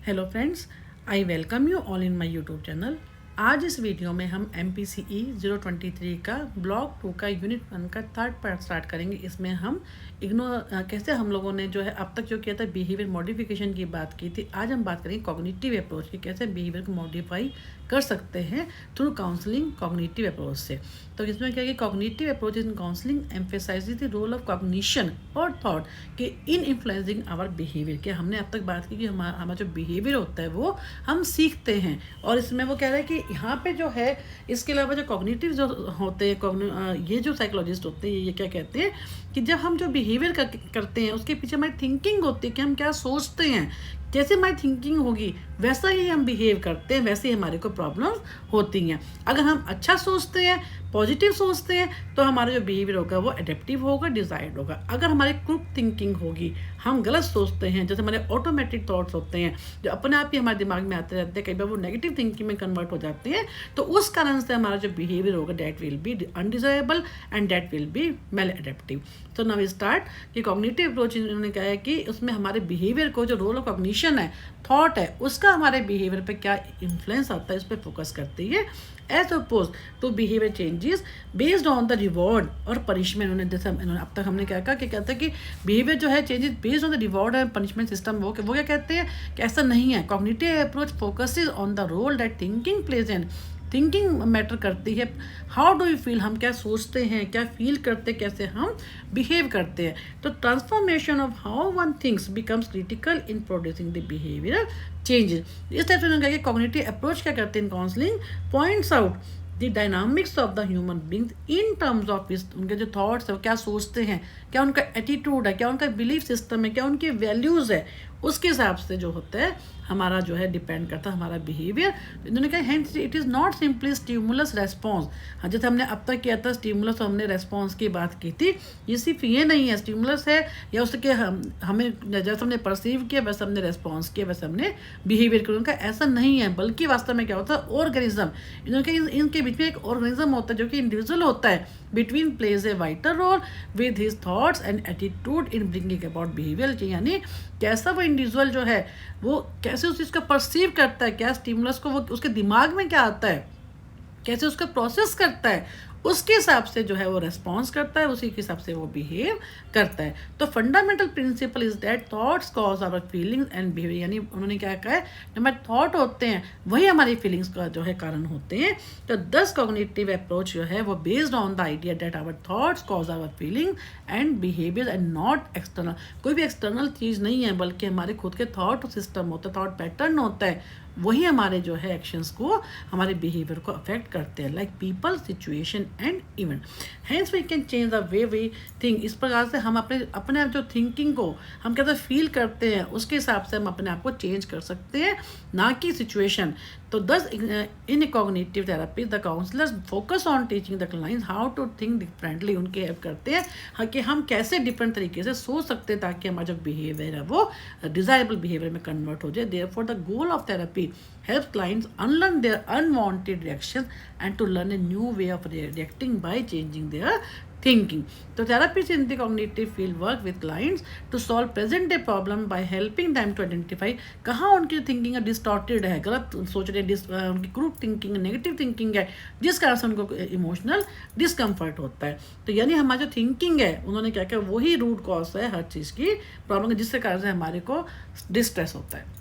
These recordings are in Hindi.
Hello friends, I welcome you all in my YouTube channel. आज इस वीडियो में हम MPCE 023 का ब्लॉक 2 का यूनिट 1 का थर्ड पार्ट स्टार्ट करेंगे। इसमें हम कैसे हम लोगों ने जो है अब तक जो किया था बिहेवियर मॉडिफिकेशन की बात की थी। आज हम बात करेंगे कॉग्निटिव अप्रोच की, कैसे बिहेवियर को मॉडिफाई कर सकते हैं थ्रू काउंसलिंग कॉग्निटिव अप्रोच से। तो इसमें क्या है कि cognitive approach in counselling emphasises the role of cognition और थॉट के इन इन्फ्लुएंसिंग आवर बिहेवियर। क्या हमने अब तक बात की कि हमारा जो बिहेवियर होता है वो हम सीखते हैं, और इसमें वो कह रहा है कि यहाँ पे जो है इसके अलावा जो कॉग्निटिव जो होते हैं ये जो साइकोलॉजिस्ट होते हैं ये क्या कहते हैं कि जब हम जो बिहेवियर करते हैं उसके पीछे हमारी थिंकिंग होती है कि हम क्या सोचते हैं। जैसे हमारी थिंकिंग होगी वैसा ही हम बिहेव करते हैं, वैसे ही हमारे को प्रॉब्लम्स होती हैं। अगर हम अच्छा सोचते हैं, पॉजिटिव सोचते हैं, तो हमारा जो बिहेवियर होगा वो एडेप्टिव होगा, डिजायर्ड होगा। अगर हमारी क्रूक थिंकिंग होगी, हम गलत सोचते हैं, जैसे हमारे ऑटोमेटिक थॉट्स होते हैं जो अपने आप ही हमारे दिमाग में आते रहते हैं, कई बार वो नेगेटिव थिंकिंग में कन्वर्ट हो जाते हैं, तो उस कारण से हमारा जो बिहेवियर होगा that will be undesirable and that will be maladaptive. तो नाउ वी स्टार्ट कि कॉग्निटिव अप्रोच इन्होंने कहा है कि उसमें हमारे बिहेवियर को जो रोल ऑफ कॉग्निशन है, थॉट है, उसका हमारे बिहेवियर पे क्या इन्फ्लुएंस आता है इस पर फोकस करती है as oppose to behaviour changes based on the reward और पनिशमेंट। उन्होंने जैसे अब तक हमने क्या कहा कि कहते हैं कि बिहेवियर जो है changes based on the reward and punishment system. वो क्या कहते हैं कि ऐसा नहीं है। Cognitive approach focuses on the role that thinking plays in, thinking matter करती है। हाउ डू यू फील, हम क्या सोचते हैं, क्या फील करते हैं, कैसे हम बिहेव करते हैं। तो transformation of how one thinks becomes critical in producing the behaviour changes. इस टाइप से उन्होंने कहा कि कॉग्निटिव अप्रोच क्या करते हैं इन counselling, points out the dynamics of the human beings in terms of उनके जो थॉट्स है, क्या सोचते हैं, क्या उनका एटीट्यूड है, क्या उनका बिलीफ सिस्टम है, क्या उनकी वैल्यूज़ है, उसके हिसाब से जो होता है हमारा जो है डिपेंड करता है हमारा बिहेवियर। इन्होंने कहा hence it is not simply stimulus response. हाँ, जैसे हमने अब तक किया था स्टिमुलस, हमने रेस्पॉन्स की बात की थी। ये सिर्फ ये नहीं है स्टिमुलस है या उसके हमें जैसे हमने परसीव किया वैसे हमने रेस्पॉन्स किया, वैसे हमने बिहेवियर किया। उनका ऐसा नहीं है, बल्कि वास्तव में क्या होता है ऑर्गेनिज्म। इन्होंने कहा इनके बीच में एक ऑर्गेनिज्म होता है जो कि इंडिविजुअल होता है, between plays a vital role with his thoughts and attitude in bringing about behaviour. यानी कैसा वो इंडिविजुअल जो है वो कैसे उस चीज़ को परसीव करता है, क्या स्टिमुलस को वो उसके दिमाग में क्या आता है, कैसे उसका प्रोसेस करता है, उसके हिसाब से जो है वो रेस्पॉन्स करता है, उसी के हिसाब से वो बिहेव करता है। तो fundamental principle is that thoughts cause our feelings and behaviour. यानी उन्होंने क्या कहा है, जो हमारे थॉट होते हैं वही हमारी फीलिंग्स का जो है कारण होते हैं। तो दस कॉग्निटिव अप्रोच जो है वो based on the idea that our thoughts cause our feeling and behaviour and not external. कोई भी एक्सटर्नल चीज़ नहीं है, बल्कि हमारे खुद के थॉट सिस्टम होता है, थॉट पैटर्न होता है, वही हमारे जो है एक्शंस को, हमारे बिहेवियर को अफेक्ट करते हैं, like people, situation and event. Hence we can change the way we think. इस प्रकार से हम अपने जो थिंकिंग को हम कैसे फील करते हैं उसके हिसाब से हम अपने आप को चेंज कर सकते हैं, ना कि सिचुएशन। तो thus in cognitive therapy the counsellors focus on teaching the clients how to think differently. उनके हेल्प करते हैं कि हम कैसे डिफरेंट तरीके से सोच सकते हैं ताकि हमारा जो बिहेवियर है वो डिजायरेबल बिहेवियर में कन्वर्ट हो जाए। Therefore the goal of therapy helps clients unlearn their unwanted reactions and to learn a new way of reacting by changing their thinking. So therapists in the cognitive field work with clients to solve present day problem by helping them to identify कहाँ उनकी थिंकिंग डिस्टॉर्टेड है, गलत सोच रहे हैं, उनकी क्रूप थिंकिंग, नेगेटिव थिंकिंग है, जिस कारण से उनको इमोशनल डिस्कम्फर्ट होता है। तो यानी हमारी जो थिंकिंग है उन्होंने क्या किया, वही रूट कॉज है हर चीज़ की प्रॉब्लम, जिसके कारण से हमारे को डिस्ट्रेस होता है।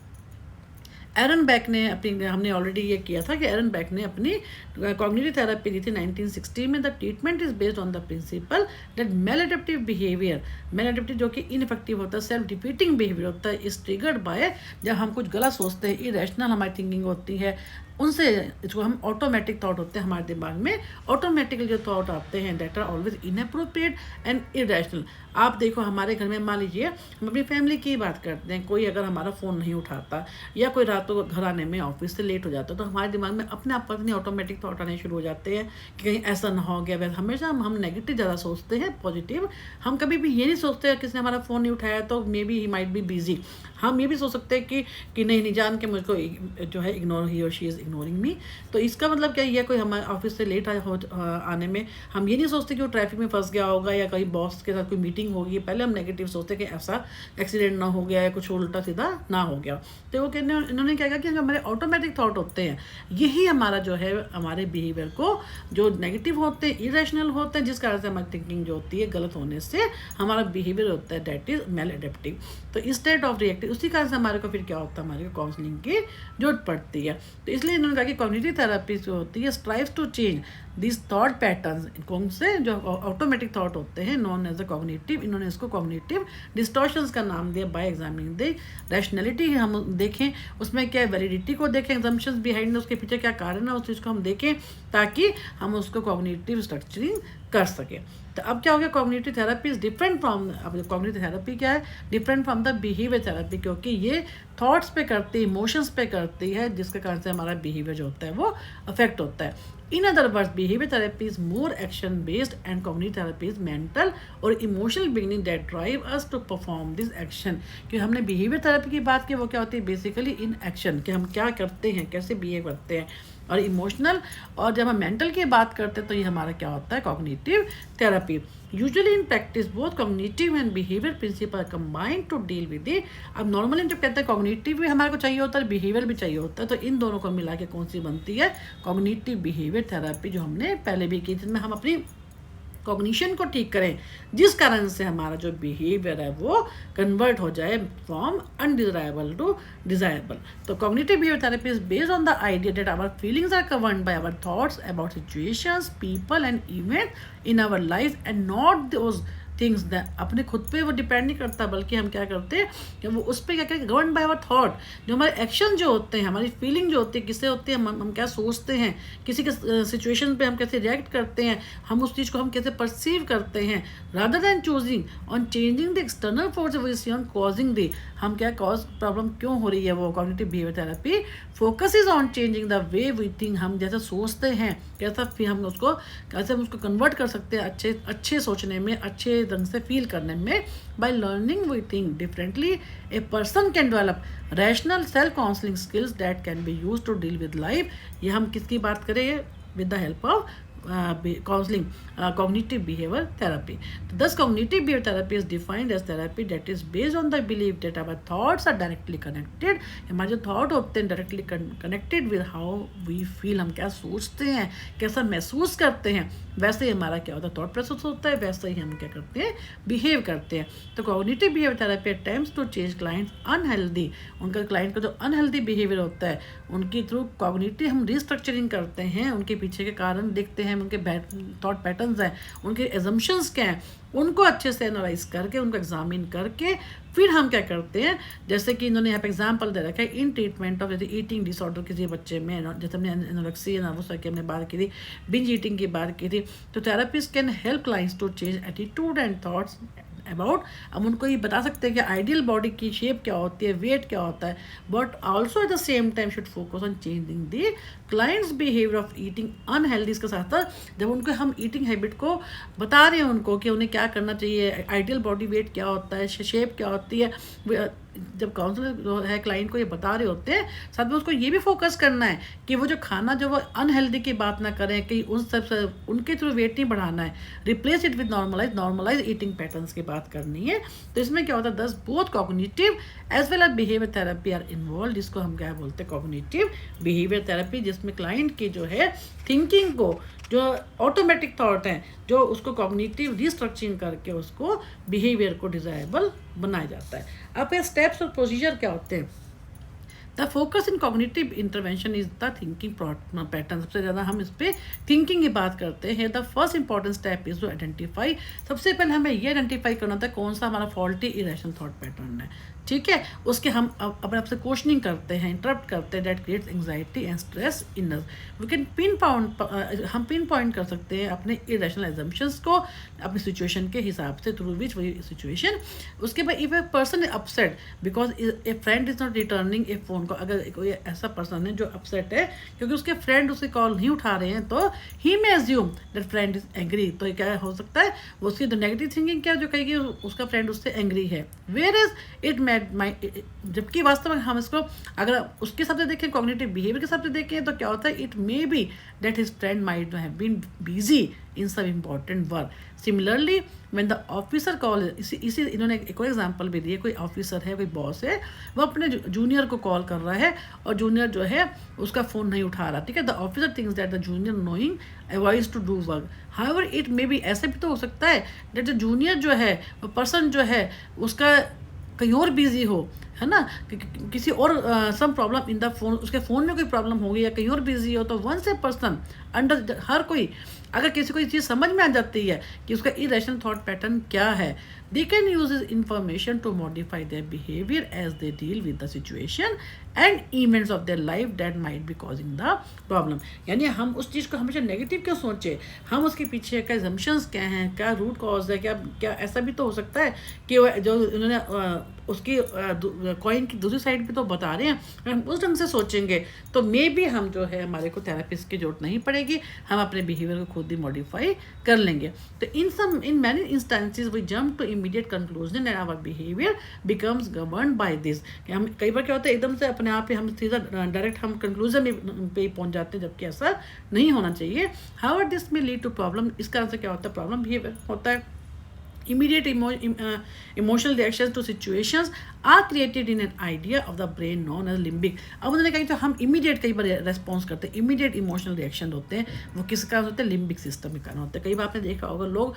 एरन बैक ने अपनी, हमने ऑलरेडी ये किया था कि एरन बैक ने अपनी कॉग्निटिव थेरेपी दी थी 1960 में। The treatment is based on the principle that maladaptive behaviour, maladaptive जो कि इनफेक्टिव होता है, सेल्फ रिपीटिंग बिहेवियर होता है, इज ट्रिगर्ड बाय, जब हम कुछ गलत सोचते हैं, इरेशनल हमारी थिंकिंग होती है, उनसे इसको हम ऑटोमेटिक थॉट होते हैं हमारे दिमाग में, ऑटोमेटिकली जो थॉट आते हैं that are always inappropriate and irrational. आप देखो हमारे घर में, मान लीजिए हम अपनी फैमिली की बात करते हैं, कोई अगर हमारा फ़ोन नहीं उठाता या कोई रातों को घर आने में ऑफिस से लेट हो जाता है, तो हमारे दिमाग में अपने आप अपनी ऑटोमेटिक थॉट आने शुरू हो जाते हैं कि कहीं ऐसा ना हो गया। वैसे हमेशा हम नेगेटिव ज़्यादा सोचते हैं, पॉजिटिव हम कभी भी ये नहीं सोचते किसी ने हमारा फ़ोन नहीं उठाया तो may be he might be busy. हम ये भी सोच सकते हैं कि नहीं जान के मुझको जो है इग्नोर, ही और शी इज़ इग्नोरिंग मी। तो इसका मतलब क्या, ये कोई हमारे ऑफिस से लेट आने में हम ये नहीं सोचते कि वो ट्रैफिक में फंस गया होगा या कहीं बॉस के साथ कोई मीटिंग होगी, पहले हम नेगेटिव सोचते कि ऐसा एक्सीडेंट ना हो गया या कुछ उल्टा सीधा ना हो गया। तो वो कहने इन्होंने क्या कहा कि हमारे ऑटोमेटिक थॉट होते हैं, यही हमारा जो है हमारे बिहेवियर को जो नेगेटिव होते हैं, इरेशनल होते हैं, जिस कारण से हमारी थिंकिंग जो होती है गलत होने से हमारा बिहेवियर होता है दैट इज मेल एडेप्टिव। तो इस स्टेट ऑफ रिएक्टिव, उसी कारण से हमारे को फिर क्या होता है, हमारे को काउंसलिंग की जरूरत पड़ती है। तो इसलिए इन्होंने कहा कि कॉग्निटिव थेरेपी जो होती है strives to change this thought patterns, कौन से जो ऑटोमेटिक थॉट होते हैं नॉन एज अ कॉग्निटिव, इन्होंने इसको कॉग्निटिव डिस्टॉर्शंस का नाम दिया बाय एग्जामिनिंग द रैशनैलिटी। हम देखें उसमें क्या वैलिडिटी को देखें, एग्जम्पशंस बिहाइंड उसके पीछे क्या कारण है उस चीज़ को हम देखें ताकि हम उसको कॉग्निटिव स्ट्रक्चरिंग कर सकें। तो अब क्या हो गया, cognitive therapy is different from, अब कॉग्निटिव थेरेपी क्या है, different from the behaviour therapy, क्योंकि ये थॉट्स पे करती है, इमोशंस पे करती है, जिसके कारण से हमारा बिहेवियर जो होता है वो अफेक्ट होता है। In other words, behavior therapy is more action based and cognitive therapy is mental or emotional beginning that drive us to perform this action। कि हमने behavior therapy की बात की, वो क्या होती है बेसिकली इन एक्शन, कि हम क्या करते हैं, कैसे बिहेव करते हैं, और इमोशनल, और जब हम मेंटल की बात करते हैं तो ये हमारा क्या होता है cognitive therapy. Usually in practice both cognitive and behaviour principle combine to deal with it. अब नॉर्मली जब कहते हैं कॉग्निटिव भी हमारे को चाहिए होता है, बिहेवियर भी चाहिए होता है, तो इन दोनों को मिला के कौन सी बनती है कॉग्निटिव बिहेवियर थेरेपी, जो हमने पहले भी की, जिसमें हम अपनी कॉग्निशन को ठीक करें, जिस कारण से हमारा जो बिहेवियर है वो कन्वर्ट हो जाए फ्रॉम अनडिजायरेबल टू डिजायरेबल। तो cognitive behaviour therapy is based on the idea that our feelings are governed by our thoughts about situations, people and event in our life and not those things that, अपने खुद पे वो डिपेंड नहीं करता, बल्कि हम क्या करते हैं कि वो उस पर क्या करें, गवर्न बाय आवर थॉट, जो हमारे एक्शन जो होते हैं, हमारी फीलिंग जो होती है किससे होती है, हम क्या सोचते हैं, किसी के सिचुएशन पे हम कैसे रिएक्ट करते हैं, हम उस चीज़ को हम कैसे परसीव करते हैं, rather than choosing on changing the external force we see on causing the, हम क्या कॉज प्रॉब्लम क्यों हो रही है, वो cognitive behaviour therapy focus is on changing the way we think, हम जैसे सोचते हैं कैसा फिर हम उसको कैसे हम उसको कन्वर्ट कर सकते हैं अच्छे सोचने में, अच्छे ढंग से फील करने में। By learning we think differently a person can develop rational self counselling skills that can be use to deal with life. ये हम किसकी बात करें, with the help of counseling, cognitive behavior therapy. Thus cognitive behavior therapy is defined as therapy that is based on the belief that our thoughts are directly connected, हमारे जो थॉट होते हैं directly connected with how we feel, हम क्या सोचते हैं, कैसा महसूस करते हैं, वैसे ही हमारा क्या होता है थॉट प्रोसेस होता है, वैसे ही हम क्या करते हैं बिहेव करते हैं। तो cognitive behaviour therapy attempts to change clients unhealthy, उनका क्लाइंट का जो अनहेल्दी बिहेवियर होता है उनकी थ्रू कॉग्निटिव हम रिस्ट्रक्चरिंग करते हैं, उनके पीछे के कारण देखते हैं, उनके थॉट पैटर्न्स हैं, उनके एजम्पशंस क्या हैं, उनको अच्छे से एनालाइज करके उनको एग्जामिन करके फिर हम क्या करते हैं, जैसे कि इन्होंने यहाँ पे एग्जाम्पल दे रखा है इन ट्रीटमेंट ऑफ, जैसे ईटिंग डिसऑर्डर किसी बच्चे में, जैसे हमने एनोरेक्सिया नर्वस की हमने बात की थी, बिंज ईटिंग की बात की थी, तो therapist can help clients to change attitude and thoughts about, अब उनको ये बता सकते हैं कि आइडियल बॉडी की शेप क्या होती है, वेट क्या होता है, but also at the same time should focus on changing the clients behaviour of eating unhealthy. इसके साथ साथ जब उनको हम ईटिंग हैबिट को बता रहे हैं उनको कि उन्हें क्या करना चाहिए, आइडियल बॉडी वेट क्या होता है, शेप क्या होती है, जब काउंसलर जो है क्लाइंट को ये बता रहे होते हैं, साथ में उसको ये भी फोकस करना है कि वो जो खाना जो वो अनहेल्दी की बात ना करें, कि उन सब से उनके थ्रू वेट नहीं बढ़ाना है, replace it with normalise eating patterns की बात करनी है। तो इसमें क्या होता है, thus both cognitive as well as behaviour therapy are involve, जिसको हम क्या बोलते हैं कॉग्निटिव बिहेवियर थेरेपी, जिसमें क्लाइंट की जो है थिंकिंग को, जो ऑटोमेटिक थॉट हैं, जो उसको कॉग्निटिव रिस्ट्रक्चरिंग करके उसको बिहेवियर को डिजायरेबल बनाया जाता है। अब ये स्टेप्स और प्रोसीजर क्या होते हैं, the focus in cognitive intervention is the thinking pattern. सबसे ज़्यादा हम इस पर थिंकिंग की बात करते हैं। The first important step is to identify, सबसे पहले हमें ये आइडेंटिफाई करना था कौन सा हमारा फॉल्टी इरेशनल थॉट पैटर्न है, ठीक है, उसके हम अपने आप से क्वेश्चनिंग करते हैं, इंटरप्ट करते हैं, that creates anxiety and stress in us. We can हम पिन पॉइंट कर सकते हैं अपने इरेशनल एजम्पशंस को अपनी सिचुएशन के हिसाब से, थ्रू विच वही सिचुएशन। उसके बाद if a person is upset because A friend is not returning A phone call, अगर कोई ऐसा पर्सन है जो अपसेट है क्योंकि उसके फ्रेंड उसकी कॉल नहीं उठा रहे हैं, तो he may assume that friend is angry. तो क्या हो सकता है, वो उसकी नेगेटिव थिंकिंग क्या जो कहेगी उसका फ्रेंड उससे एंग्री है, where is it may that my, जबकि वास्तव में हम इसको अगर उसके हिसाब से देखें, कॉग्निटिव बिहेवियर के हिसाब से देखें, तो क्या होता है, it may be that his friend might have been busy in some important work. Similarly when the officer call, इसी इन्होंने एक और एग्जांपल भी दी है, कोई ऑफिसर है, कोई बॉस है, वो अपने जूनियर को कॉल कर रहा है और जूनियर जो है उसका फ़ोन नहीं उठा रहा, ठीक है। The officer thinks that the junior knowing avoids to do work, however it may be, ऐसे भी तो हो सकता है दैट द जूनियर जो है, वो पर्सन जो है उसका कहीं और बिजी हो, है ना, किसी और some problem in the phone, उसके फ़ोन में कोई प्रॉब्लम हो गई या कहीं और बिजी हो, तो वन से पर्सन अंडर, हर कोई अगर किसी को ये चीज़ समझ में आ जाती है कि उसका इरेशनल थॉट पैटर्न क्या है, they can use this information to modify their behaviour as they deal with the situation and events of their life that might be causing the problem. यानी हम उस चीज़ को हमेशा नेगेटिव क्यों सोचें, हम उसके पीछे का एजम्पशंस क्या हैं, क्या रूट कॉज है, क्या ऐसा भी तो हो सकता है कि जो उन्होंने उसकी कॉइन की दूसरी साइड भी तो बता रहे हैं, अगर हम उस ढंग से सोचेंगे तो मे बी हम जो है हमारे को थेरेपिस्ट की जरूरत नहीं पड़ेगी, हम अपने बिहेवियर को खुद ही मॉडिफाई कर लेंगे। तो in many instances we jump to immediate conclusion and our behaviour becomes governed by this, कि हम कई बार क्या होता है एकदम से अपने आप ही हम सीधा डायरेक्ट हम कंक्लूजन पे पहुंच जाते हैं, जबकि ऐसा नहीं होना चाहिए। हाउएवर दिस में लीड टू प्रॉब्लम, इस कारण से क्या होता है, प्रॉब्लम बिहेवियर होता है। Immediate emotional reactions to situations are created in an idea of the brain known as limbic। अब उन्होंने कहा तो हम इमीडिएट कई बार रेस्पॉन्स करते हैं, इमीडिएट इमोशनल रिएक्शन होते हैं, वो किस कारण होते हैं, लिम्बिक सिस्टम के कारण होते हैं। कई बार आपने देखा होगा लोग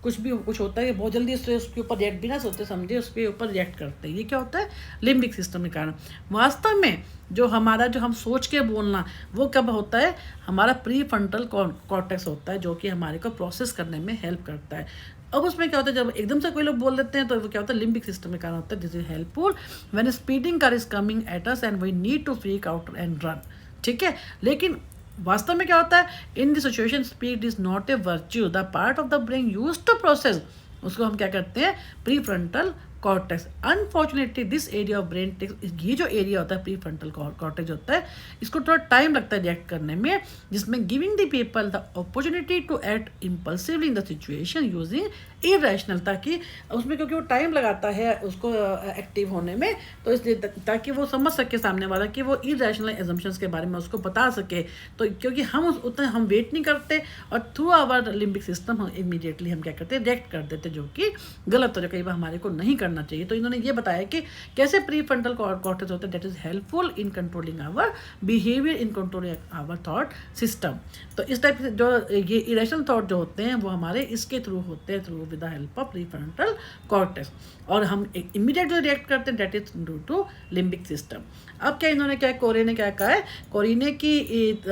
कुछ होता है कि बहुत जल्दी उसके ऊपर रिएक्ट बिना सोचते समझे उसके ऊपर रिएक्ट करते हैं, ये क्या होता है, लिम्बिक सिस्टम के कारण। वास्तव में जो हम सोच के बोलना, वो कब होता है, हमारा प्री फ्रंटल कॉर्टेक्स होता है, जो कि हमारे को प्रोसेस करने में हेल्प करता है। अब उसमें क्या होता है, जब एकदम से कोई लोग बोल देते हैं तो वो क्या होता है, लिम्बिक सिस्टम में कारण होता है, this is helpful when speeding car is coming at us and we need to freak out and run, ठीक है। लेकिन वास्तव में क्या होता है, in this situation speed is not a virtue, the part of the brain used to process, उसको हम क्या करते हैं, prefrontal cortex. Unfortunately this area of brain takes, ये जो एरिया होता है प्री फ्रंटल कॉर्टेक्स होता है, इसको थोड़ा टाइम लगता है रिएक्ट करने में, जिसमें giving the people the opportunity to act impulsively in the situation using irrational, ताकि उसमें क्योंकि वो टाइम लगाता है उसको एक्टिव होने में, तो इसलिए ताकि वो समझ सके सामने वाला कि वो इरेशनल एजम्पशंस के बारे में उसको बता सके। तो क्योंकि हम उतना हम वेट नहीं करते और थ्रू आवर लिम्बिक सिस्टम हम इमीडिएटली हम क्या करते हैं, रिएक्ट कर देते, जो कि गलत हो जाए, कई बार हमारे को नहीं करना चाहिए। तो इन्होंने ये बताया कि कैसे प्री फ्रंटल कॉर्टेक्स होता है, that is helpful in controlling our behaviour, in controlling our thought system. तो इस टाइप से जो ये इरेशनल थॉट जो होते हैं वो हमारे इसके थ्रू होते हैं, through with the help of prefrontal cortex, और हम इमीडिएटली रिएक्ट करते हैं, that is due to limbic system. अब क्या इन्होंने क्या, कोरे ने क्या कहा है, कोरी ने की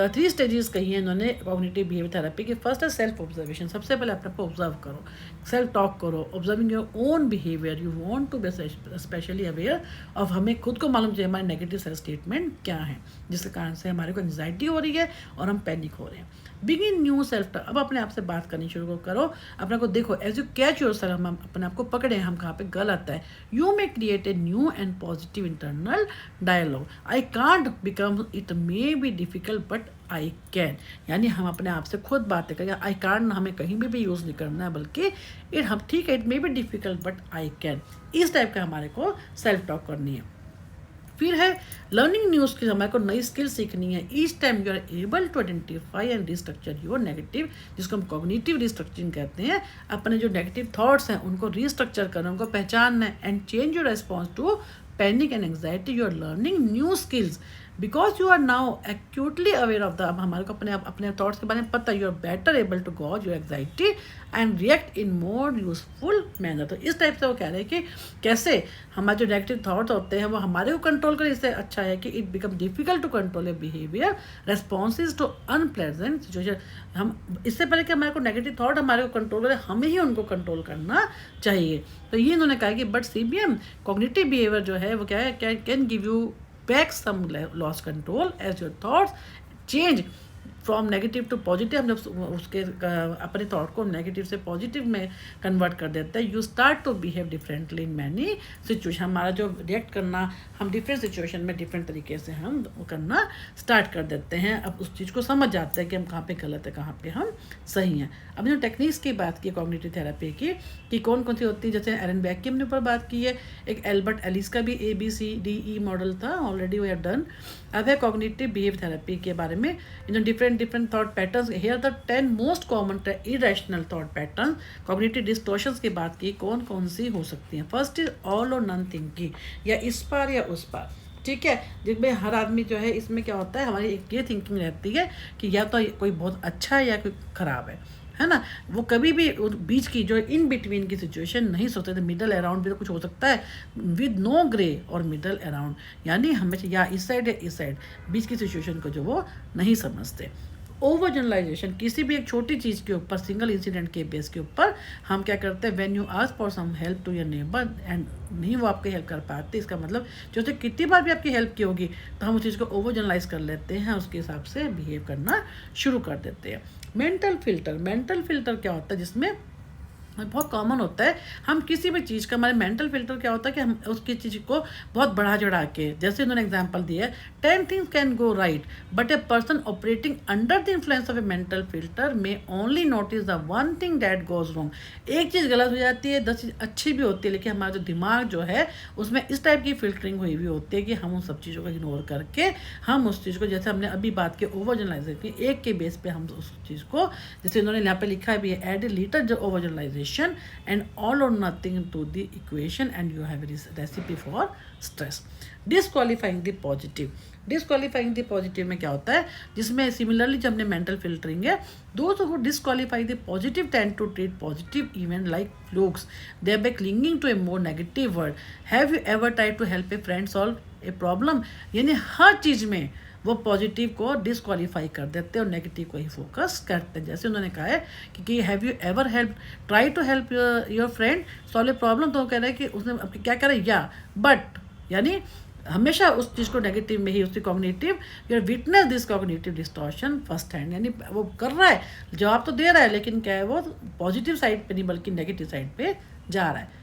3 स्टेजेस कही है इन्होंने कॉग्निटिव बिहेवियर थेरेपी की। फर्स्ट है सेल्फ ऑब्जर्वेशन, सबसे पहले अपने को ऑब्जर्व करो, सेल्फ टॉक करो, observing your own behaviour, you want to be specially aware of, हमें खुद को मालूम चाहिए हमारे नेगेटिव सेल्फ स्टेटमेंट क्या है, जिसके कारण से हमारे को एंजाइटी हो रही है और हम पैनिक हो रहे हैं। बिगिन न्यू सेल्फ टॉक, अब अपने आप से बात करनी शुरू करो, अपने को देखो, as you catch yourself, हम अपने आप को पकड़े हम कहाँ पे गलत है। You may create a new and positive internal dialogue, I can't become, it may be difficult but I can, यानी हम अपने आप से खुद बातें करें, आई कांट हमें कहीं भी यूज़ नहीं करना है, बल्कि हम ठीक है, it may be difficult but I can, इस टाइप का हमारे को सेल्फ टॉक करनी है। फिर है लर्निंग न्यू स्किल, हमारे को नई स्किल सीखनी है। Each time you are able to identify and restructure your negative, जिसको हम कॉग्निटिव रिस्ट्रक्चरिंग कहते हैं, अपने जो नेगेटिव थॉट्स हैं उनको रिस्ट्रक्चर करना, उनको पहचानना है, and change your response to panic and anxiety, you are learning new skills because you are now acutely aware of the, अब हमारे को अपने थॉट्स के बारे में पता है, you are better able to gauge your anxiety and react in more useful manner. तो इस टाइप से वो कह रहे हैं कि कैसे हमारे जो नेगेटिव थॉट्स होते हैं वो हमारे को कंट्रोल करें, इससे अच्छा है कि it become difficult to control your behaviour responses to unpleasant situation. हम इससे पहले कि हमारे को नेगेटिव थॉट हमारे को कंट्रोल करें, हमें ही उनको कंट्रोल करना चाहिए। तो ये इन्होंने कहा कि बट CBM कॉग्निटिव बिहेवियर जो है वो क्या है, can give you back some lost control as your thoughts change from negative to positive, हम जब उसके अपने थॉट को नेगेटिव से पॉजिटिव में कन्वर्ट कर देते हैं, you start to behave differently in many situation. हमारा जो रिएक्ट करना, हम डिफरेंट सिचुएशन में डिफरेंट तरीके से हम करना स्टार्ट कर देते हैं। अब उस चीज़ को समझ जाते हैं कि हम कहाँ पे गलत है, कहाँ पे हम सही हैं। अब जो टेक्निक्स की बात की कॉग्निटिव थेरेपी की, कि कौन कौन सी होती है, जैसे एरन बैक की हमने ऊपर बात की है, एक एल्बर्ट एलिस का भी ABCDE मॉडल था, ऑलरेडी वी हैव डन। अब है कॉग्निटिव बिहेव थेरेपी के बारे में, in different thought patterns. Here the 10 most common irrational thought pattern cognitive distortions की बात की, कौन कौन सी हो सकती हैं। फर्स्ट इज ऑल और नन थिंकिंग, या इस पार या उस पार, ठीक है। जिसमें हर आदमी जो है, इसमें क्या होता है, हमारी एक ये थिंकिंग रहती है कि या तो कोई बहुत अच्छा है या कोई ख़राब है ना। वो कभी भी बीच की जो इन बिटवीन की सिचुएशन नहीं सोचते थे। मिडल अराउंड भी तो कुछ हो सकता है, विद नो ग्रे और मिडल अराउंड, यानी हमेशा या इस साइड या इस साइड, बीच की सिचुएशन को जो वो नहीं समझते। ओवर जनरलाइजेशन, किसी भी एक छोटी चीज़ के ऊपर, सिंगल इंसिडेंट के बेस के ऊपर हम क्या करते हैं, when you ask for some help to your neighbour and नहीं वो आपकी हेल्प कर पाते, इसका मतलब जो से कितनी बार भी आपकी हेल्प की होगी तो हम उस चीज़ को ओवर जनरलाइज कर लेते हैं, उसके हिसाब से बिहेव करना शुरू कर देते हैं। मेंटल फिल्टर क्या होता है, जिसमें बहुत कॉमन होता है, हम किसी भी चीज़ का, हमारे मेंटल फिल्टर क्या होता है कि हम उसकी चीज़ को बहुत बढ़ा चढ़ा के, जैसे उन्होंने एग्जांपल दिया है, 10 things can go right but a person operating under the influence of a mental filter may only notice the one thing that goes wrong. एक चीज़ गलत हो जाती है, 10 चीज़ अच्छी भी होती है, लेकिन हमारा जो दिमाग जो है उसमें इस टाइप की फिल्टरिंग हुई हुई होती है कि हम उन सब चीज़ों को इग्नोर करके हम उस चीज़ को, जैसे हमने अभी बात की ओवर जनरलाइजेशन की, एक के बेस पे हम उस चीज़ को, जैसे उन्होंने यहाँ पे लिखा भी है, एड ए लिटिल जो over generalisation and all or nothing to the equation and you have a recipe for stress. Disqualifying the positive में क्या होता है, जिसमें सिमिलरली जब हमने मेंटल फिल्टरिंग है, those who disqualify the positive tend to treat positive even like flukes, thereby clinging to a more negative word. Have you ever tried to help a friend solve a problem? यानी हर चीज़ में वो पॉजिटिव को डिस्क्वालीफाई कर देते हैं और नेगेटिव को ही फोकस करते हैं। जैसे उन्होंने कहा है कि have you ever help try to help your friend solve a problem, तो वो कह रहे हैं कि उसने क्या कह रहे हैं, या बट, यानी हमेशा उस चीज़ को नेगेटिव में ही, उसकी cognitive, you're witness this cognitive distortion first hand, यानी वो कर रहा है, जवाब तो दे रहा है, लेकिन क्या है, वो पॉजिटिव साइड पे नहीं बल्कि नेगेटिव साइड पे जा रहा है।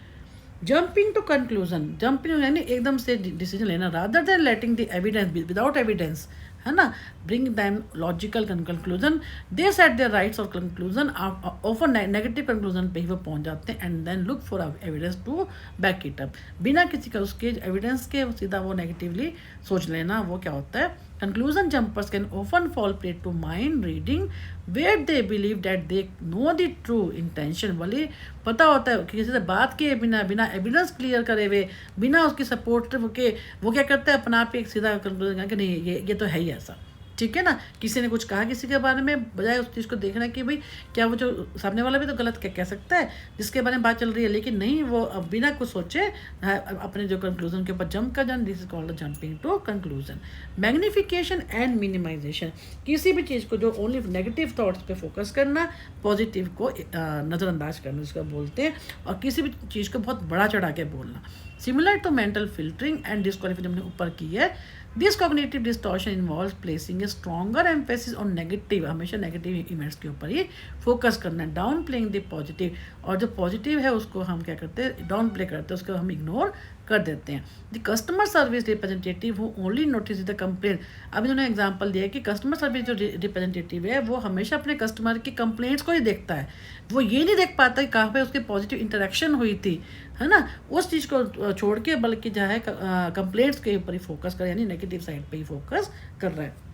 जंपिंग टू जंपिंग यानी एकदम से डिसीजन लेना, rather than letting the evidence without evidence, है ना, bring them logical conclusion, they set their rights और कंक्लूजन ऑफर नेगेटिव कंक्लूजन पे ही वो पहुंच जाते हैं, and then look for evidence to back it up. बिना किसी का उसके एविडेंस के सीधा वो नेगेटिवली सोच लेना, वो क्या होता है, conclusion jumpers can often fall prey to mind reading where they believe that they know the true intention। भले पता होता है कि किसी से बात किए बिना एविडेंस क्लियर करे हुए, बिना उसकी सपोर्ट के, वो क्या करते हैं, अपना आप एक सीधा कंक्लूजन कि नहीं ये तो है ही ऐसा, ठीक है ना। किसी ने कुछ कहा किसी के बारे में, बजाय उस चीज़ को देखना कि भाई क्या वो जो सामने वाला भी तो गलत कह सकता है जिसके बारे में बात चल रही है, लेकिन नहीं, वो बिना कुछ सोचे अपने जो कंक्लूजन के ऊपर जंप कर जाना, this is called jumping to conclusion. Magnification and minimisation, किसी भी चीज़ को जो ओनली नेगेटिव थॉट्स पे फोकस करना, पॉजिटिव को नज़रअंदाज करना जिसको बोलते हैं, और किसी भी चीज़ को बहुत बड़ा चढ़ा के बोलना। Similar to mental filtering and disqualification हमने ऊपर की है, this cognitive distortion involve placing a stronger emphasis on negative, हमेशा नेगेटिव इवेंट्स के ऊपर ही फोकस करना है, डाउन प्लेइंग द पॉजिटिव, और जो पॉजिटिव है उसको हम क्या करते हैं, डाउन प्ले करते हैं, उसको हम इग्नोर कर देते हैं। The customer service representative who only notice the complaint, अब इन्होंने एग्जांपल दिया है कि कस्टमर सर्विस जो रिप्रेजेंटेटिव है वो हमेशा अपने कस्टमर की कंप्लेंट्स को ही देखता है, वो ये नहीं देख पाता कि कहाँ पे उसके पॉजिटिव इंटरेक्शन हुई थी, है ना, उस चीज़ को छोड़ के बल्कि जो है कंप्लेंट्स के ऊपर ही फोकस कर, यानी नेगेटिव साइड पे ही फोकस कर रहा है।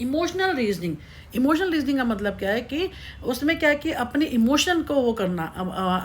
इमोशनल रीजनिंग का मतलब क्या है कि उसमें क्या है कि अपने इमोशन को वो करना,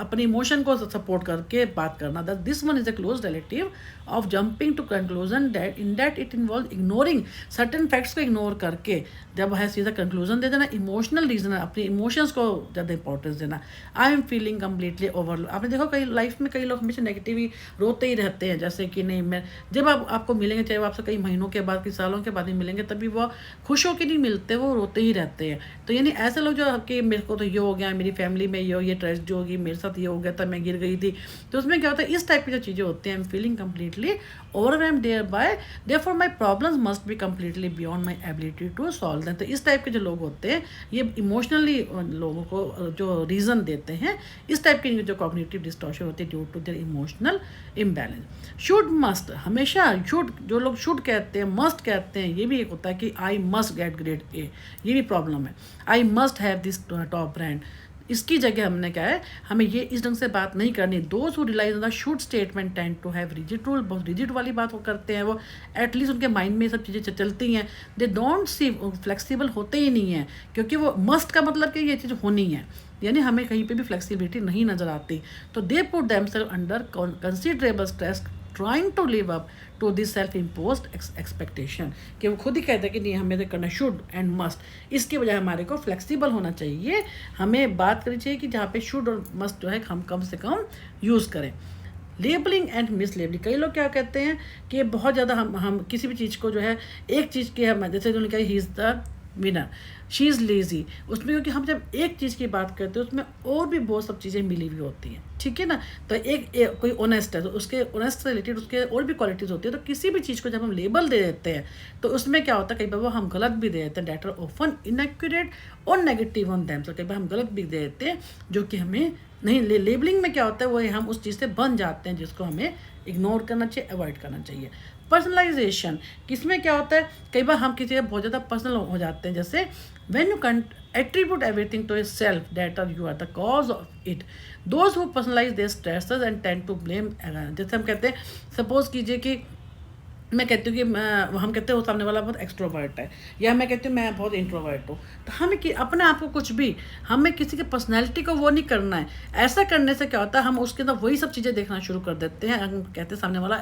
अपने इमोशन को सपोर्ट करके बात करना, that this one is a close relative of jumping to conclusion, that in that it involve ignoring certain facts को इग्नोर करके जब है सीधा कंक्लूजन दे देना। इमोशनल रीजन, अपने इमोशंस को ज़्यादा इंपॉर्टेंस देना। आई एम फीलिंग कम्प्लीटली ओवरलोड, आपने देखो कई लाइफ में कई लोग हमेशा नेगेटिव ही रोते ही रहते हैं, जैसे कि नहीं मैं, जब आपको मिलेंगे, चाहे वो आपसे कई महीनों के बाद, कई सालों के बाद ही मिलेंगे, तभी वो खुश खुश होकर नहीं मिलते, वो रोते ही रहते हैं। तो यानी ऐसे लोग जो कि मेरे को तो ये हो गया, मेरी फैमिली में ये ट्रेजेडी होगी, मेरे साथ ये हो गया था, मैं गिर गई थी, तो उसमें क्या होता है, इस टाइप की जो चीज़ें होती हैं, I am feeling completely overwhelmed thereby, therefore my problems must be completely beyond my ability to solve them. तो इस टाइप के जो लोग होते हैं ये इमोशनली लोगों को जो रीज़न देते हैं, इस टाइप की जो कॉग्निटिव डिस्टॉर्शन होती है due to their emotional imbalance. Should must, हमेशा शुड, जो लोग शुड कहते हैं, मस्ट कहते हैं, ये भी एक होता है कि I must get grade A, ये भी प्रॉब्लम है। I must have this top brand, इसकी जगह हमने क्या है, हमें ये इस ढंग से बात नहीं करनी। Those who relies on the should statement tend to have rigid rule, बहुत रिजिड वाली बात वो करते हैं, वो एटलीस्ट उनके माइंड में ये सब चीज़ें चलती हैं। दे डोंट सी, फ्लेक्सिबल होते ही नहीं हैं, क्योंकि वो मस्ट का मतलब कि ये चीज़ होनी है, यानी हमें कहीं पे भी फ्लेक्सिबिलिटी नहीं नज़र आती। तो they put themselves under considerable stress trying to live up to this self imposed expectation, कि वो खुद ही कहते हैं कि नहीं हमें तो करना शुड एंड मस्ट। इसके बजाय हमारे को फ्लेक्सिबल होना चाहिए, हमें बात करनी चाहिए कि जहाँ पे शुड और मस्ट जो है हम कम से कम यूज़ करें। लेबलिंग एंड मिस लेबलिंग, कई लोग क्या कहते हैं कि बहुत ज़्यादा हम किसी भी चीज़ को जो है एक चीज़ के हम, जैसे उन्होंने कहा he is the winner, she is lazy, उसमें क्योंकि हम जब एक चीज़ की बात करते हैं उसमें और भी बहुत सब चीज़ें मिली हुई होती हैं, ठीक है ना। तो एक कोई ऑनेस्ट है तो उसके ऑनेस्ट से रिलेटेड उसके और भी क्वालिटीज़ होती है। तो किसी भी चीज़ को जब हम लेबल दे देते हैं तो उसमें क्या होता है, कई बार वो हम गलत भी दे देते हैं, डेट आर ऑफन इनएक्यूरेट और नेगेटिव ऑन देम। तो कई बार हम गलत भी दे देते हैं जो कि हमें नहीं। लेबलिंग में क्या होता है, वो हम उस चीज़ से बन जाते हैं जिसको हमें इग्नोर करना चाहिए, अवॉइड करना चाहिए। पर्सनलाइजेशन, किसमें क्या होता है, कई बार हम किसी का बहुत ज़्यादा पर्सनल हो जाते हैं, जैसे when you can attribute everything to yourself that you are the cause of it, those who personalize their stresses and tend to blame जैसे हम कहते हैं, सपोज कीजिए कि मैं कहती हूँ कि हम कहते हैं वो सामने वाला बहुत एक्सट्रोवर्ट है, या मैं कहती हूँ मैं बहुत इंट्रोवर्ट हूँ, तो हमें कि अपने आप को कुछ भी, हमें किसी के पर्सनैलिटी को वो नहीं करना है। ऐसा करने से क्या होता है, हम उसके अंदर वही सब चीज़ें देखना शुरू कर देते हैं। हम कहते हैं सामने वाला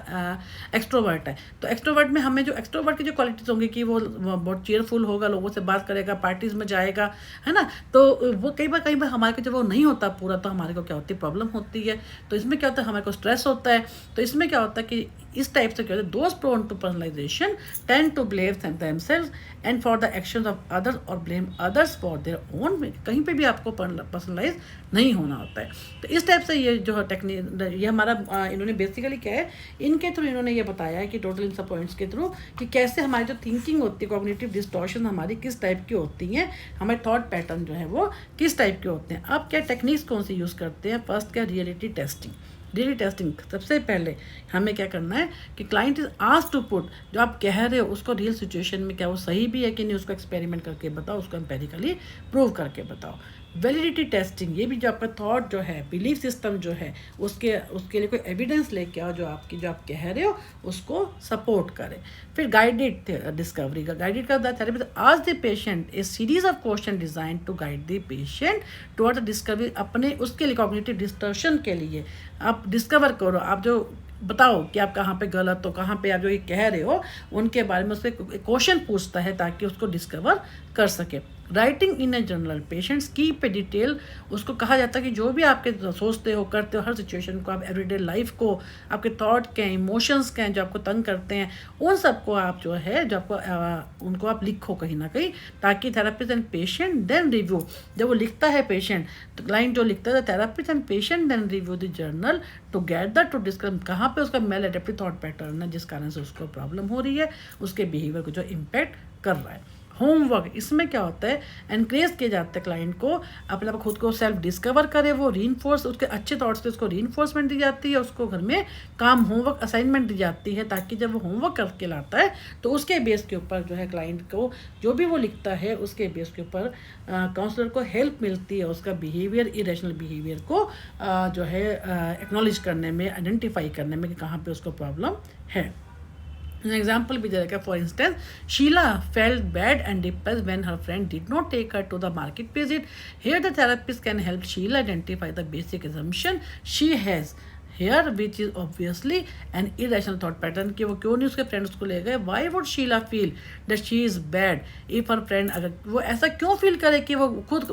एक्सट्रोवर्ट है, तो एक्सट्रोवर्ट में हमें जो एक्सट्रोवर्ट की जो क्वालिटीज़ होंगी कि वो बहुत चेयरफुल होगा, लोगों से बात करेगा, पार्टीज़ में जाएगा, है ना। तो वो कई बार हमारे को जब वो नहीं होता पूरा, तो हमारे को क्या होती है, प्रॉब्लम होती है। तो इसमें क्या होता है, हमारे को स्ट्रेस होता है। तो इसमें क्या होता है कि इस टाइप से क्या होता है, those prone to personalisation tend to blame themselves and for the actions of others और blame others for their own. कहीं पे भी आपको पर्सनलाइज नहीं होना होता है। तो इस टाइप से ये जो टेक्निक, ये हमारा इन्होंने बेसिकली क्या है, इनके थ्रू इन्होंने ये बताया है कि टोटल इन सब पॉइंट्स के थ्रू कि कैसे हमारी जो थिंकिंग होती है, कॉग्निटिव डिस्टॉर्शन हमारी किस टाइप की होती हैं, हमारे थॉट पैटर्न जो है वो किस टाइप के होते हैं। अब क्या टेक्निक्स कौन सी यूज़ करते हैं, फर्स्ट क्या, रियलिटी टेस्टिंग। रियलिटी टेस्टिंग सबसे पहले हमें क्या करना है कि client is asked to put, जो आप कह रहे हो उसको रियल सिचुएशन में क्या वो सही भी है कि नहीं, उसको एक्सपेरिमेंट करके बताओ, उसको एम्पेरिकली प्रूव करके बताओ। वैलिडिटी टेस्टिंग, ये भी जो आपका थॉट जो है, बिलीफ सिस्टम जो है, उसके लिए कोई एविडेंस लेके आओ जो आप कह रहे हो उसको सपोर्ट करे। फिर गाइडेड डिस्कवरी का, गाइडेड का थेरेपी आज the patient a series of question design to guide the patient toward the discovery, अपने उसके लिए कॉग्निटिव डिस्टॉर्शन के लिए आप डिस्कवर करो, आप जो बताओ कि आप कहाँ पे गलत हो, कहाँ पे आप जो ये कह रहे हो उनके बारे में उससे क्वेश्चन पूछता है ताकि उसको डिस्कवर कर सके। Writing in A journal, patients keep a detail, उसको कहा जाता है कि जो भी आपके सोचते हो, करते हो, हर सिचुएशन को, आप एवरीडे लाइफ को, आपके थॉट के इमोशंस के हैं जो आपको तंग करते हैं, उन सबको आप जो है जो आपको उनको आप लिखो कहीं ना कहीं, ताकि therapist and patient then review, जब वो लिखता है पेशेंट, तो क्लाइंट जो लिखता है, therapist and patient then review the journal together to discuss कहाँ पे उसका मेल एडेप्टिव थॉट पैटर्न है जिस कारण से उसको प्रॉब्लम हो रही है, उसके बिहेवियर को जो इम्पैक्ट कर रहा है। होमवर्क, इसमें क्या होता है, एनकरेज किया जाता है क्लाइंट को अपने आप खुद को सेल्फ डिस्कवर करे, वो रीइंफोर्स, उसके अच्छे थॉट्स से उसको रीइंफोर्समेंट दी जाती है, उसको घर में काम होमवर्क असाइनमेंट दी जाती है, ताकि जब वो होमवर्क करके लाता है तो उसके बेस के ऊपर जो है क्लाइंट को जो भी वो लिखता है उसके बेस के ऊपर काउंसलर को हेल्प मिलती है उसका बिहेवियर, इरेशनल बिहेवियर को जो है एक्नॉलेज करने में, आइडेंटिफाई करने में कि कहाँ पर उसको प्रॉब्लम है। एग्जाम्पल भी दे रखा है, for instance Sheela felt bad and depressed when her friend did not take her to the market visit. Here the therapist can help Sheela identify the basic assumption she has here which is obviously an irrational thought pattern, कि वो क्यों नहीं उसके फ्रेंड उसको ले गए। Why would Sheela feel that she is bad if her friend, अगर वो ऐसा क्यों फील करे कि वो खुद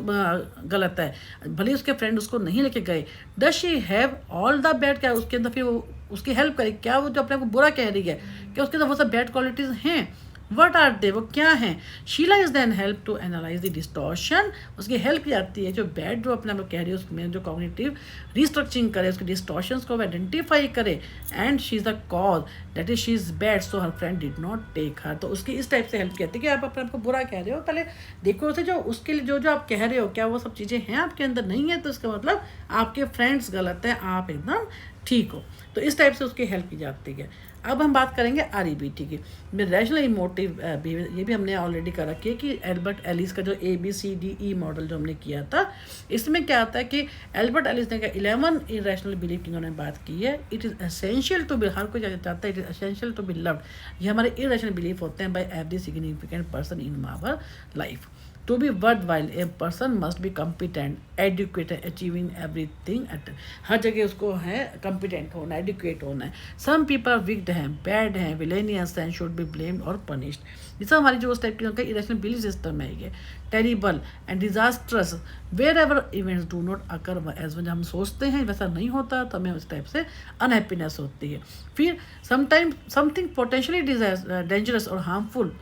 गलत है भले उसके फ्रेंड उसको नहीं लेके गए। Does she have all the bad, क्या उसके अंदर फिर वो उसकी हेल्प करे, क्या वो जो अपने को बुरा कह रही है क्या उसके अंदर वो सब बैड क्वालिटीज़ हैं। वट आर दे, वो क्या हैं? Sheela is then help to analyse the distortion, उसकी हेल्प की जाती है जो बैड जो अपने आप कह रही है उसमें जो कॉग्निटिव रिस्ट्रक्चरिंग करे, उसके डिस्टॉर्शंस को आइडेंटिफाई करे, and she is the cause that is she is bad so her friend did not take her. तो उसकी इस टाइप से हेल्प कहती है कि आप अपने आप को बुरा कह रहे हो, पहले देखो उसे जो उसके लिए जो जो आप कह रहे हो क्या वो सब चीज़ें हैं आपके अंदर, नहीं है तो इसका मतलब आपके फ्रेंड्स गलत हैं, आप एकदम ठीक हो। तो इस टाइप से उसकी हेल्प की जाती है। अब हम बात करेंगे REBT की, रैशनल इमोटिव बिहेवियर। ये भी हमने ऑलरेडी कर रखी है कि एल्बर्ट एलिस का जो ABCDE मॉडल जो हमने किया था, इसमें क्या आता है कि एल्बर्ट एलिस ने कहा 11 इरेशनल बिलीफ की उन्होंने बात की है। It is essential to be, हर कोई चाहता है it is essential to be loved. ये हमारे इरेशनल बिलीफ होते हैं by every significant person in our life. To be worthwhile, a person must be competent, adequate, achieving everything at हर जगह उसको है competent होना, adequate होना है। Some people are wicked हैं, bad हैं, villainous हैं, should be blamed or punished। ये सब हमारी जो उस टाइप की irrational belief system है ये। Terrible and disastrous wherever events do not occur as when हम सोचते हैं वैसा नहीं होता तो हमें उस टाइप से unhappiness होती है। फिर sometimes something potentially dangerous और harmful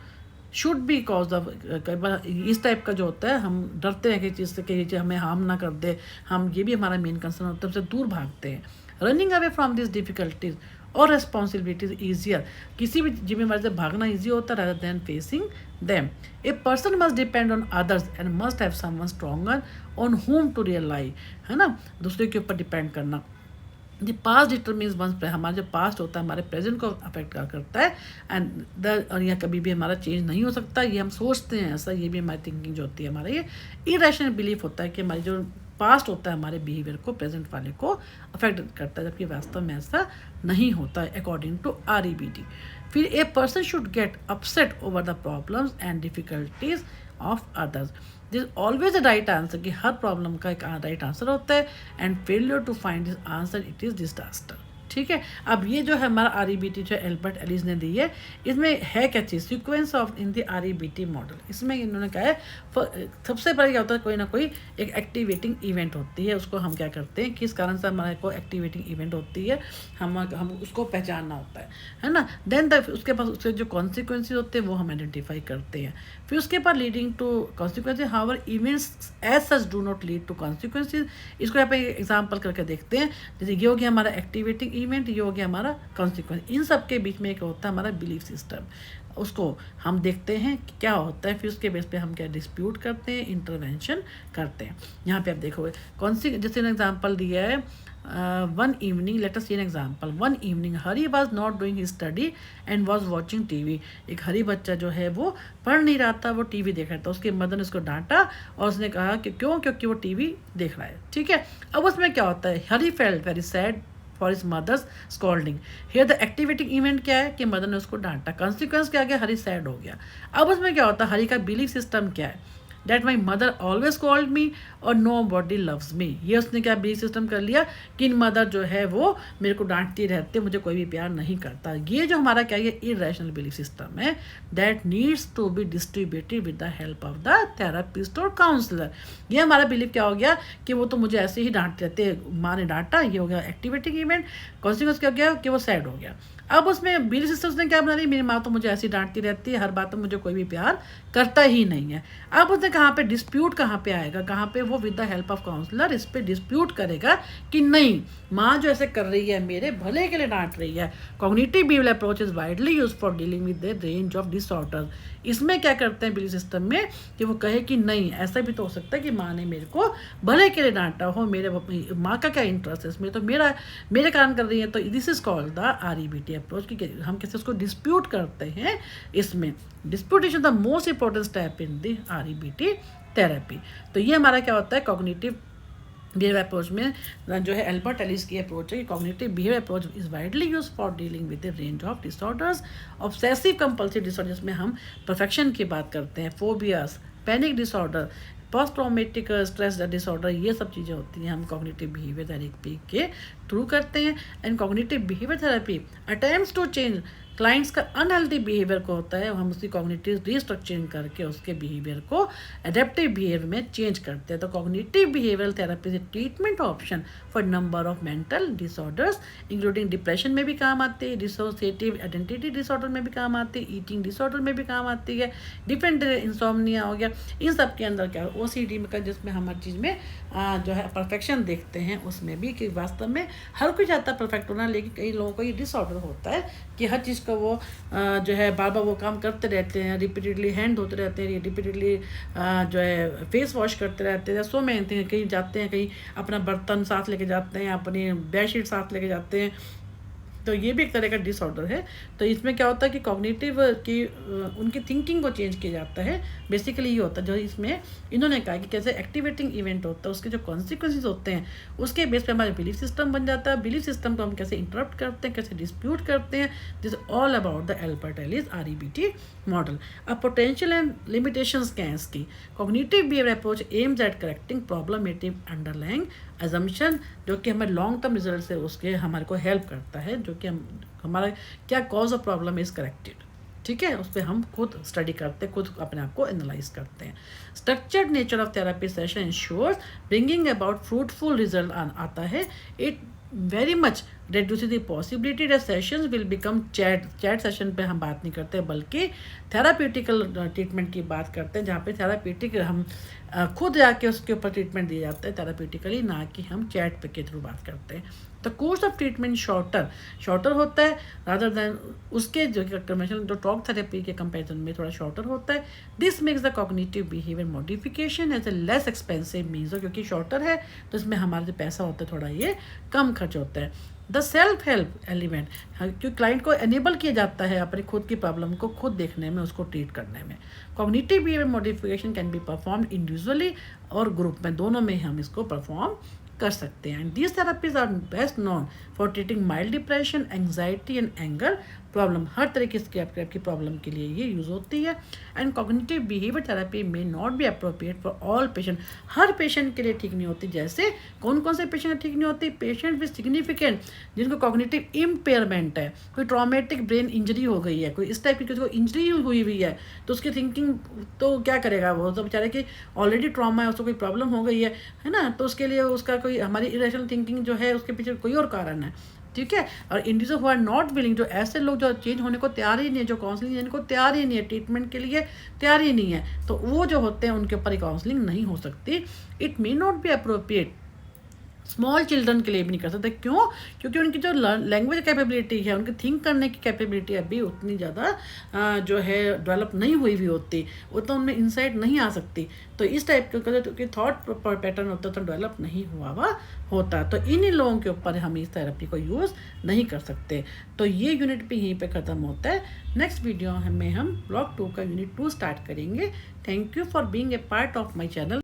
should be cause of, कई बार इस टाइप का जो होता है हम डरते हैं कि चीज़ से कि ये चीज़ हमें हार्म ना कर दे, हम ये भी हमारा मेन कंसर्न होता है, उससे दूर भागते हैं। Running away from this difficulties और रिस्पॉन्सिबिलिटीज ईजियर, किसी भी जिम्मेवारी से भागना ईजी होता है rather than facing them। A person must depend on others and must have someone stronger on whom to rely, है ना, दूसरे के ऊपर डिपेंड करना। द पास्ट डिटरमिन्स वंस, हमारा जो पास्ट होता है हमारे प्रेजेंट को अफेक्ट करता है, एंड द और यह कभी भी हमारा चेंज नहीं हो सकता, ये हम सोचते हैं ऐसा, ये भी हमारी थिंकिंग जो होती है हमारा ये इरेशनल बिलीफ होता है कि हमारी जो पास्ट होता है हमारे बिहेवियर को प्रेजेंट वाले को अफेक्ट करता है, जबकि वास्तव में ऐसा नहीं होता है अकॉर्डिंग टू REBT। फिर a person should get upset over the problems and difficulties of others. This always a right answer, कि हर प्रॉब्लम का एक राइट आंसर होता है, and failure to find this answer it is disaster. ठीक है, अब ये जो है हमारा REBT जो एल्बर्ट एलिस ने दी है, इसमें है क्या चीज़, sequence of in the REBT model. इसमें इन्होंने कहा है सबसे पहले क्या होता है, कोई ना कोई एक एक्टिवेटिंग इवेंट होती है, उसको हम क्या करते हैं, किस कारण से हमारे को एक्टिवेटिंग इवेंट होती है, हम उसको पहचानना होता है ना। देन उसके पास उसके जो कॉन्सिक्वेंसेज होते हैं वो हम आइडेंटिफाई करते हैं। फिर उसके बाद leading to consequences, however events as such do not lead to consequences. इसको यहाँ पे एग्जाम्पल करके देखते हैं, जैसे ये हो गया हमारा एक्टिवेटिंग इवेंट, ये हो गया हमारा कॉन्सिक्वेंस। इन सब के बीच में एक होता है हमारा बिलीफ सिस्टम, उसको हम देखते हैं कि क्या होता है, फिर उसके बेस पे हम क्या डिस्प्यूट करते हैं, इंटरवेंशन करते हैं। यहाँ पे आप देखोगे जैसे एग्जाम्पल दिया है, one evening, let us see an example. One evening Hari was not doing his study and was watching TV। एक हरी बच्चा जो है वो पढ़ नहीं रहा था, वो TV देख रहा था। उसके मदर ने उसको डांटा और उसने कहा कि क्यों, क्योंकि वो TV देख रहा है। ठीक है, अब उसमें क्या होता है, Hari felt very sad for his mother's scolding. Here the activating event क्या है कि मदर ने उसको डांटा, कॉन्सिक्वेंस क्या गया, हरी सैड हो गया। अब उसमें क्या होता है, हरी का बिलीफ सिस्टम क्या है, that my mother always called me और नो बॉडी लव्स मी। ये उसने क्या बिलीफ सिस्टम कर लिया कि मदर जो है वो मेरे को डांटती रहती है, मुझे कोई भी प्यार नहीं करता। ये जो हमारा क्या है इरेशनल बिलीफ सिस्टम है, that needs to be distributed with the help of the therapist और काउंसलर। ये हमारा बिलीफ क्या हो गया कि वो तो मुझे ऐसे ही डांटते रहते हैं, माँ ने डांटा, ये हो गया एक्टिवेटिंग इवेंट। कॉन्सिक्वेंस क्या हो गया कि वो सैड हो गया। अब उसमें बिलीफ सिस्टम ने क्या बना दी, मेरी माँ तो मुझे ऐसी डांटती रहती है, हर बात में मुझे कोई भी प्यार करता ही नहीं है। अब उसने कहाँ पे डिस्प्यूट कहाँ पे आएगा, कहाँ पे वो with the help of counsellor इस पे डिस्प्यूट करेगा कि नहीं, माँ जो ऐसे कर रही है मेरे भले के लिए डांट रही है। Cognitive behaviour approach is widely use for dealing with the range of disorder. इसमें क्या करते हैं बिलीफ सिस्टम में कि वो कहे कि नहीं, ऐसा भी तो हो सकता है कि माँ ने मेरे को भले के लिए डांटा हो, मेरे माँ का क्या इंटरेस्ट है इसमें, तो मेरे कारण कर रही है। तो this is called the REBT approach, कि हम कैसे उसको डिस्प्यूट करते हैं। इसमें disputation the most important step in the REBT therapy. तो ये हमारा क्या होता है कॉग्निटिव बिहेवियर अप्रोच में जो है एल्बर्ट एलिस की अप्रोच है कि cognitive behaviour approach is widely use for dealing with the range of disorders. Obsessive compulsive disorders में हम परफेक्शन की बात करते हैं, phobias, panic disorder, post traumatic stress disorder, ये सब चीज़ें होती हैं हम कॉग्निटिव बिहेवियर थेरेपी के थ्रू करते हैं। And cognitive behaviour therapy attempts to change clients का अनहेल्दी बिहेवियर को होता है, हम उसकी कॉग्निटिव रिस्ट्रक्चरिंग करके उसके बिहेवियर को एडेप्टिव बिहेवियर में चेंज करते हैं। तो cognitive behavioural therapy is treatment option for number of mental disorders including depression में भी काम आती है, डिसोसिएटिव आइडेंटिटी डिसऑर्डर में भी काम आती है, ईटिंग डिसऑर्डर में भी काम आती है, डिफरेंट इंसोम्निया हो गया। इन सब के अंदर क्या OCD में का जिसमें हम हर चीज़ में जो है परफेक्शन देखते हैं, उसमें भी कि वास्तव में हर कोई चाहता है परफेक्ट होना, लेकिन कई लोगों को ये डिसऑर्डर होता है कि हर चीज़ को वो जो है बार बार वो काम करते रहते हैं, रिपीटेडली हैंड धोते रहते हैं, रिपीटेडली जो है फेस वॉश करते रहते हैं, सो मेहनत हैं, कहीं जाते हैं, कहीं अपना बर्तन साथ लेके जाते हैं, अपनी बेडशीट साथ लेके जाते हैं। तो ये भी एक तरह का डिसऑर्डर है। तो इसमें क्या होता है कि कॉग्निटिव की उनकी थिंकिंग को चेंज किया जाता है। बेसिकली ये होता है जो इसमें इन्होंने कहा कि कैसे एक्टिवेटिंग इवेंट होता है, उसके जो कॉन्सिक्वेंसेज होते हैं उसके बेस पे हमारा बिलीफ सिस्टम बन जाता है। बिलीफ सिस्टम को हम कैसे इंटरप्ट करते हैं, कैसे डिस्प्यूट करते हैं, this all about the Albert Ellis REBT model. अब पोटेंशियल एंड लिमिटेशंस क्या हैं इसकी। Cognitive behaviour approach aims at correcting problematic underlying assumption, जो कि हमें लॉन्ग टर्म रिजल्ट से उसके हमारे को हेल्प करता है, जो कि हमारा क्या cause of problem is corrected. ठीक है, उस पर हम खुद स्टडी करते हैं, खुद अपने आप को एनालाइज करते हैं। Structured nature of therapy session ensures bringing about fruitful result आता है। It very much reduces the possibility that sessions will become chat session पे हम बात नहीं करते, बल्कि थेराप्यूटिकल ट्रीटमेंट की बात करते हैं, जहाँ पे थेराप्यूटिक हम खुद जाके उसके ऊपर ट्रीटमेंट दिया जाता है थेराप्यूटिकली, ना कि हम चैट पे के थ्रू बात करते हैं। तो कोर्स ऑफ ट्रीटमेंट शॉर्टर होता है रादर देन उसके जो कन्वेंशनल जो टॉक थेरेपी के कंपैरिजन में थोड़ा शॉर्टर होता है। This makes the cognitive behaviour modification as a less expensive means, क्योंकि शॉर्टर है तो इसमें हमारा जो पैसा होता है थोड़ा ये कम खर्च होता है। द सेल्फ हेल्प एलिमेंट, क्योंकि क्लाइंट को एनेबल किया जाता है अपनी खुद की प्रॉब्लम को खुद देखने में, उसको ट्रीट करने में। Cognitive behaviour modification can be performed individually और ग्रुप में, दोनों में हम इसको परफॉर्म कर सकते हैं। And these therapies are best known for treating mild depression, anxiety and anger problem. हर तरीके की प्रॉब्लम के लिए ये यूज़ होती है। And cognitive behaviour therapy may not be appropriate for all patient, हर पेशेंट के लिए ठीक नहीं होती। जैसे कौन कौन से पेशेंट ठीक नहीं होती, पेशेंट विद सिग्निफिकेंट जिनको कॉग्निटिव इम्पेयरमेंट है, कोई ट्रॉमेटिक ब्रेन इंजरी हो गई है, कोई इस टाइप की किसी को इंजरी हुई है, तो उसकी थिंकिंग तो क्या करेगा वो, तो बेचारे की ऑलरेडी ट्रॉमा है, उसको कोई प्रॉब्लम हो गई है ना, तो उसके लिए उसका कोई हमारी इरेशनल थिंकिंग जो है उसके पीछे कोई और कारण है। ठीक है, और individual who are not willing, जो ऐसे लोग जो चेंज होने को तैयार ही नहीं है, जो काउंसलिंग देने को तैयार ही नहीं है, ट्रीटमेंट के लिए तैयार ही नहीं है, तो वो जो होते हैं उनके ऊपर काउंसलिंग नहीं हो सकती। It may not be appropriate small children के लिए भी नहीं कर सकते। क्यों? क्योंकि उनकी जो लैंग्वेज कैपेबिलिटी है, उनकी थिंक करने की कैपेबिलिटी अभी उतनी ज़्यादा जो है डेवलप नहीं हुई भी होती, उतना उनमें इंसाइट नहीं आ सकती। तो इस टाइप के थॉट पैटर्न होता तो डेवलप नहीं हुआ होता। तो इन लोगों के ऊपर हम इस थेरेपी को यूज़ नहीं कर सकते। तो ये यूनिट भी यहीं पे ख़त्म होता है। नेक्स्ट वीडियो में हम ब्लॉक 2 का यूनिट 2 स्टार्ट करेंगे। Thank you for being a part of my channel.